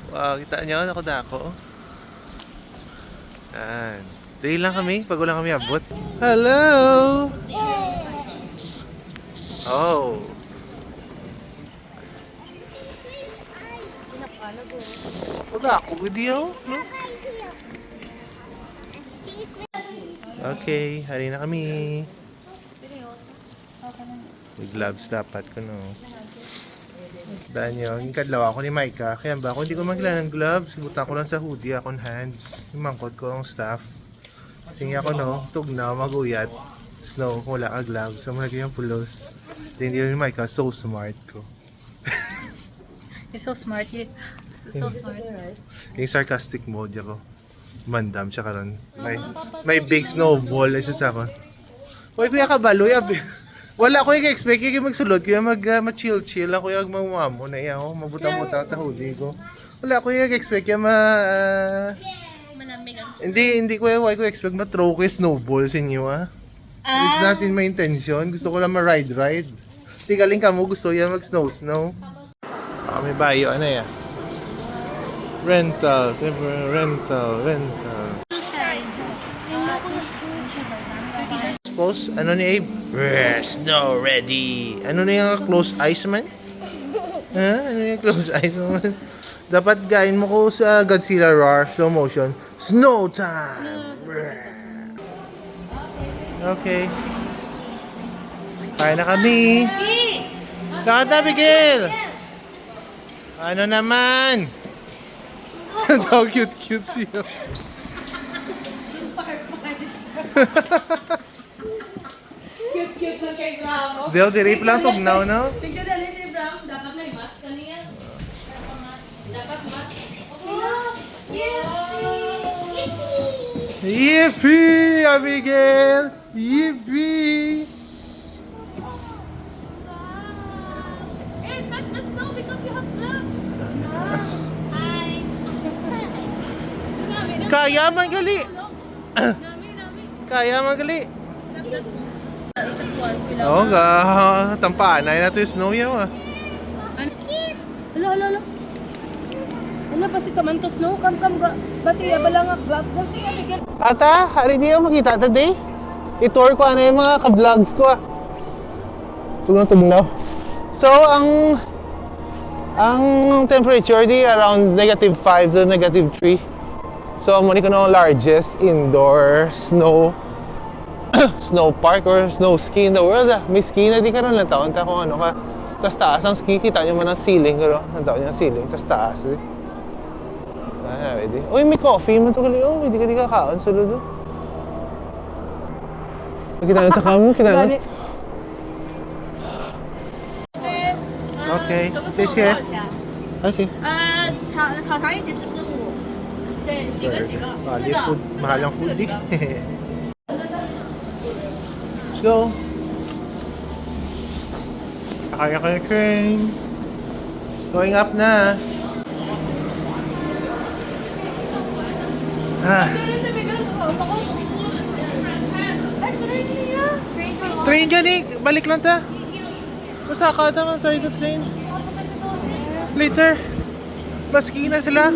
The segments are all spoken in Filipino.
Wow, kita nyo, dako-dako. Yan. Day lang kami, pag wala kami abot. Hello! Oh. Dako, hindi oh. Okay, hari na kami. May gloves dapat ko, no? Dahil nyo, yung kadlaw ako ni Micah. Kaya ba, kung hindi ko magkailangan ng gloves, buta ko lang sa hoodie, akong hands. Yung mangkot ko ang staff. Sige ako, no? Tugnaw, maguyat. Snow, wala ka gloves. So, malagay yung pulos. Hindi ni Micah, so smart ko. You're so smart. You're so smart. Yung sarcastic mode ako. Mandam siya karon. May big snowball isa sa ako. Hoy, kuya kabaloy, abi. Wala ko i-expect yung magsulod, kaya ma-chill-chill ako yung magmamo na iya ako, mabutang-butang sa hoodie ko. Wala ko i-expect yung hindi ko expect ma-throw ko yung snowball sa inyo, ah. It's not in my intention. Gusto ko lang ma-ride. Tigaling ka mo, gusto yan mag-snow. May bayo, ano yan? Rental. Suppose, ano ni Abe? Snow ready. Ano na yung close eyes man? Ha? Ano yung close eyes man? Dapat gain mo ko sa Godzilla Roar, slow motion. Snow time! Okay. Kaya na kami. Kata, Miguel! Ano naman? How cute siya. Cute na kay Bravo. Deo, dirip lang tugnaw, no? Picture na si Bravo, dapat may mask kaniya. Dapat mask. Oh, Yippee, Abigail! Yippee! Hey, touch the snow because you have gloves. Kaya magali! Kaya magali! Oo nga, tampanay na to yung snow yaw ah. Hala. Ano ba si Kaman to snow? Kam ga. Basi abala nga gloves. Basi abigyan. Ata, hari di ako makita today. I-tour ko ano yung mga ka-vlogs ko ah. Tugnaw. So, ang temperature di around -5 to -3. So, muna ko na ang largest indoor snow park or snow ski in the world ah. May ski na di ka rin lang taon ta kung ano ka. Tas taas ang ski, kita nyo man ang ceiling ko. Ang taon yung ceiling, tas taas eh. Ready? Uy, may coffee man to gali. Oh, hindi ka di kakaon sulod oh. Kita na sa kamo, kita na. Okay, 谢谢。Okay. 烤肠一起是15。对，几个？ Bali, food, mahal ang food eh. Let's go. Kaya crane. Going up na. Train gani, balik lang ta. Basta ka ta man try to train. Later. Baski na sila.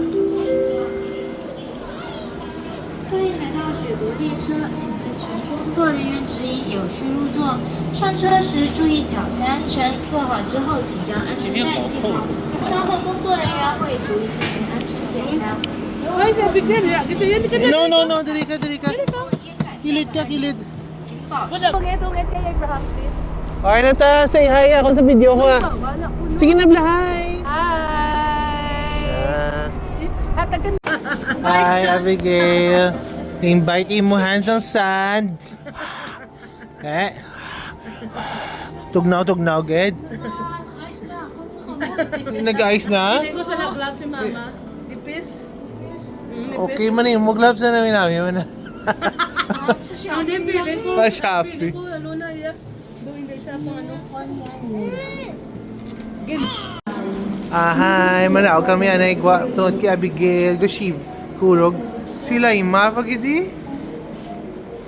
欢迎来到雪国列车，请跟随工作人员指引有序入座。上车时注意脚下安全，坐好之后请将安全带系好。稍后工作人员会逐一进行安全检查。 Ay, sabi ko niya. Gusto yun ka. No, dali ka. Kilid ka. Tungit kay Abraham, please. Okay na ta, say hi ako sa video ko ah. Sige na, hi. Hi, Abigail. Invite mo handsome sand. Tugnaw, Ged. Nag-ice na? Hindi ko sa nag-gloves si Mama. Ipis. Okay man eh, mag-gloves na namin. Hindi, feeling ko. Shopee. Feeling ko, ano na, yeah. Doon hindi siya pang ano. Hi, manaw kami anay kwa tungod kay Abigail Goshib Kurog. Sila ima pagidi.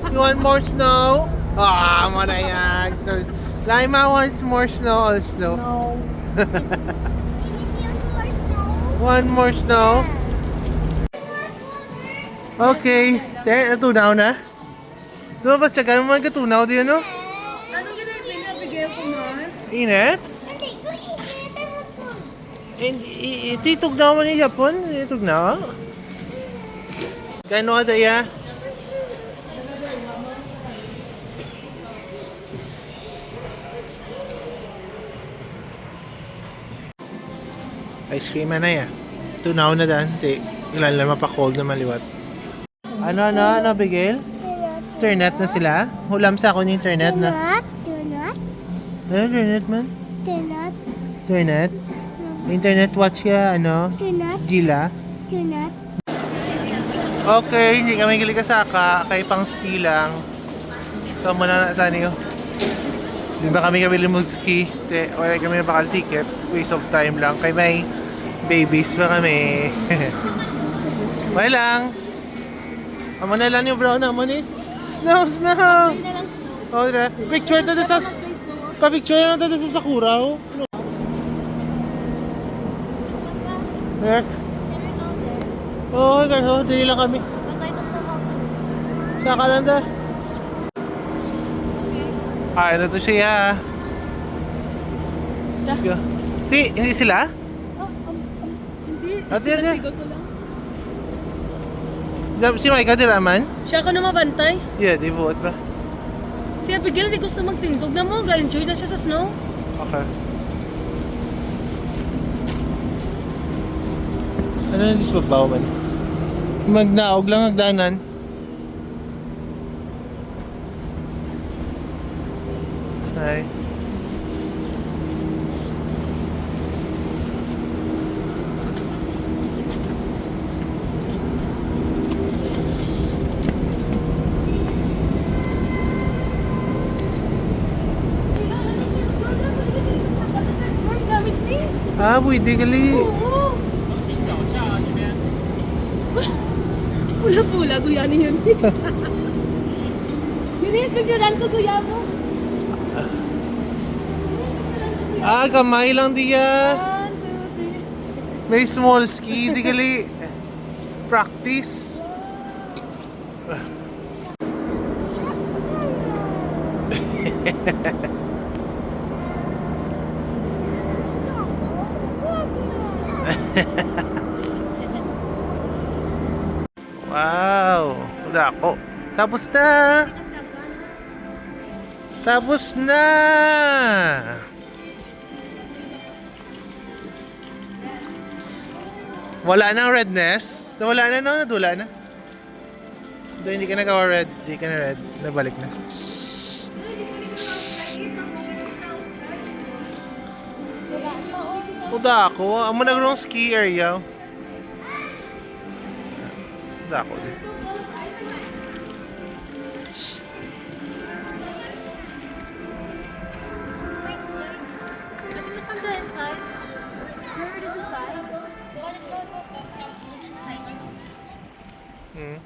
You want more snow? Manayag. So, Laima wants more snow also. No. One more snow. Okay. Natunaw na? Doon ba siya? Ganun mga katunaw din, no? Ano ganun yung pinabigay ko, Mar? Init? Ititugnaw mo ni Japon? Ititugnaw? Gano'n ka daya? Ice cream na ya. Tunaw na dan. Ilan lang mapa-cold na maliwat. Ano, Bigel? Internet na sila? Hulam sa ako ng internet na. Ano internet man? Internet? Internet watch ka, Gila? Okay, hindi kami kilikasaka. Kay pang ski lang. So, muna na tayo. Hindi ba kami mag-ski? Wala kami bakal ticket. Waste of time lang. Kay may babies pa kami. Wala lang. Amo na lang yung brown naman eh. Snow! Oh, picture tayo sa... Pa-picture na tayo sa Sakura, oh. Eh? Oo, oh, dili lang kami. Saka lang da. Ano to siya? Let's go. Hindi sila? Hindi. Ate, Sigaw ko lang. Si Micah di raman? Siya ka na mabantay. Yeah, di buot ba? Si Abigail di gusto magtindog na mo. Ga-enjoy na siya sa snow. Okay. Ano na dis magbaw man? Magnaog lang hagdanan. Hi. Ah, pwede gali. Pula-pula, guyanin yun. Yun yung picturean ko, guya mo. Ah, kamay lang diya. 1, 2, 3. May small ski, di gali. Practice. Wow, wala ako. Tapos na. Tapos na. Wala na ang redness. Wala na, no? Nadula na. So, hindi ka nagawa red. Hindi ka na red. Nabalik na. Wala ako. Amo na grong ski area. Wala ako din. Hmm.